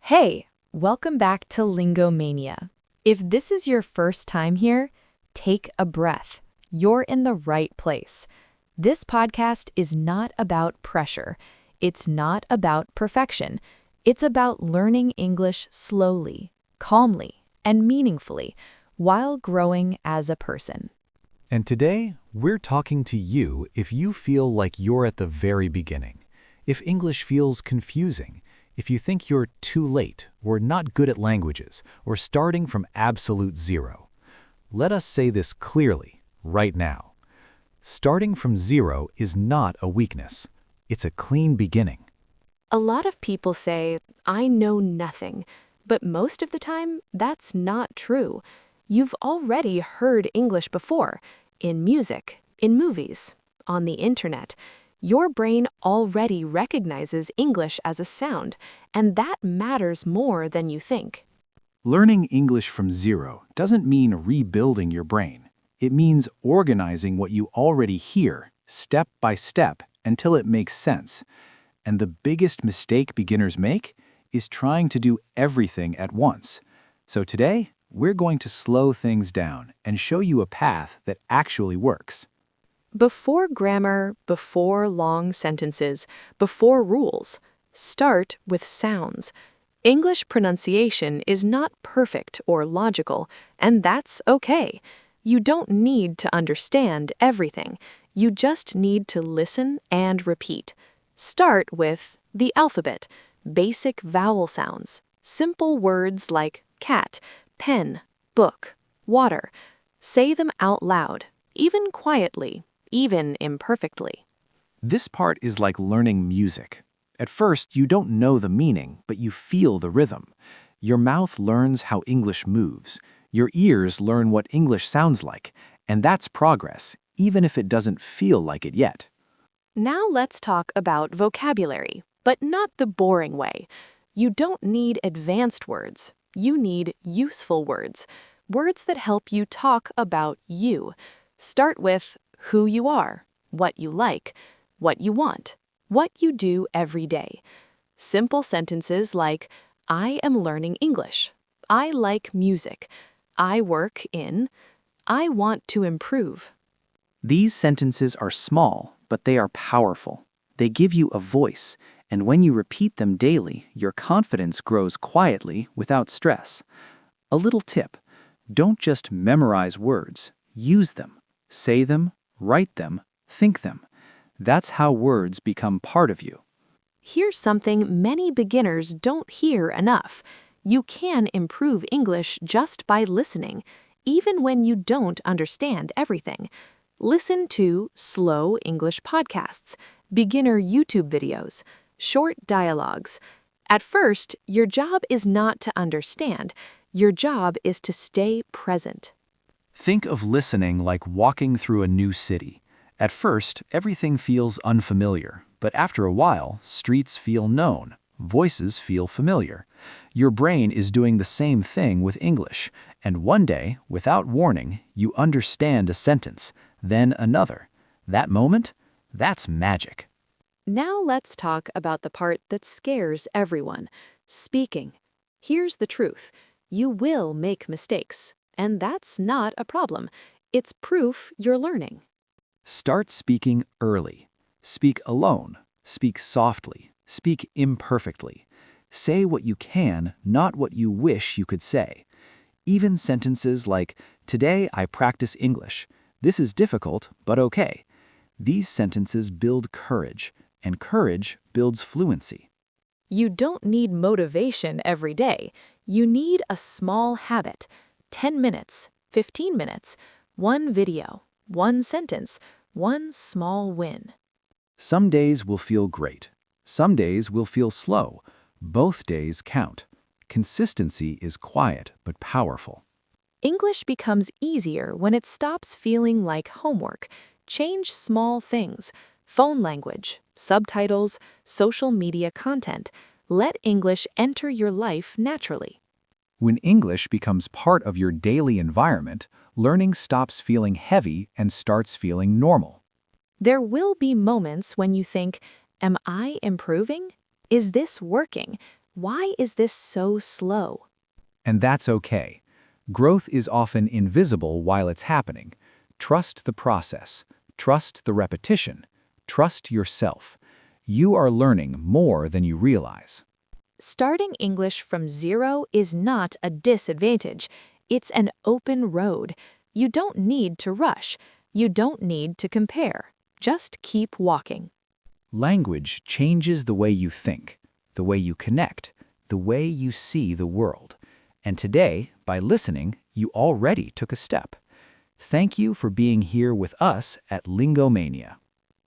Hey, welcome back to LingoMania. If this is your first time here, take a breath. You're in the right place. This podcast is not about pressure. It's not about perfection. It's about learning English slowly, calmly, and meaningfully while growing as a person. And today, we're talking to you if you feel like you're at the very beginning, if English feels confusing, if you think you're too late or not good at languages or starting from absolute zero. Let us say this clearly, right now. Starting from zero is not a weakness. It's a clean beginning. A lot of people say, I know nothing, but most of the time, that's not true. You've already heard English before, in music, in movies, on the internet. Your brain already recognizes English as a sound, and that matters more than you think. Learning English from zero doesn't mean rebuilding your brain. It means organizing what you already hear, step by step, until it makes sense. And the biggest mistake beginners make is trying to do everything at once. So today, we're going to slow things down and show you a path that actually works. Before grammar, before long sentences, before rules, start with sounds. English pronunciation is not perfect or logical, and that's okay. You don't need to understand everything. You just need to listen and repeat. Start with the alphabet, basic vowel sounds, simple words like cat, pen, book, water. Say them out loud, even quietly, even imperfectly. This part is like learning music. At first, you don't know the meaning, but you feel the rhythm. Your mouth learns how English moves. Your ears learn what English sounds like, and that's progress, even if it doesn't feel like it yet. Now let's talk about vocabulary, but not the boring way. You don't need advanced words. You need useful words. Words that help you talk about you. Start with who you are, what you like, what you want, what you do every day. Simple sentences like, I am learning English. I like music. I work in. I want to improve. These sentences are small, but they are powerful. They give you a voice, and when you repeat them daily, your confidence grows quietly without stress. A little tip: don't just memorize words, use them. Say them, write them, think them. That's how words become part of you. Here's something many beginners don't hear enough. You can improve English just by listening, even when you don't understand everything. Listen to slow English podcasts, beginner YouTube videos, short dialogues. At first, your job is not to understand. Your job is to stay present. Think of listening like walking through a new city. At first, everything feels unfamiliar, but after a while, streets feel known, voices feel familiar. Your brain is doing the same thing with English, and one day, without warning, you understand a sentence, then another. That moment? That's magic. Now let's talk about the part that scares everyone, speaking. Here's the truth. You will make mistakes, and that's not a problem. It's proof you're learning. Start speaking early. Speak alone. Speak softly. Speak imperfectly. Say what you can, not what you wish you could say. Even sentences like, today I practice English. This is difficult, but okay. These sentences build courage, and courage builds fluency. You don't need motivation every day. You need a small habit. 10 minutes, 15 minutes, one video, one sentence, one small win. Some days will feel great. Some days will feel slow. Both days count. Consistency is quiet but powerful. English becomes easier when it stops feeling like homework. Change small things. Phone language, subtitles, social media content. Let English enter your life naturally. When English becomes part of your daily environment, learning stops feeling heavy and starts feeling normal. There will be moments when you think, am I improving? Is this working? Why is this so slow? And that's okay. Growth is often invisible while it's happening. Trust the process. Trust the repetition. Trust yourself. You are learning more than you realize. Starting English from zero is not a disadvantage. It's an open road. You don't need to rush. You don't need to compare. Just keep walking. Language changes the way you think, the way you connect, the way you see the world. And today, by listening, you already took a step. Thank you for being here with us at LingoMania.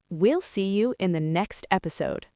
We'll see you in the next episode.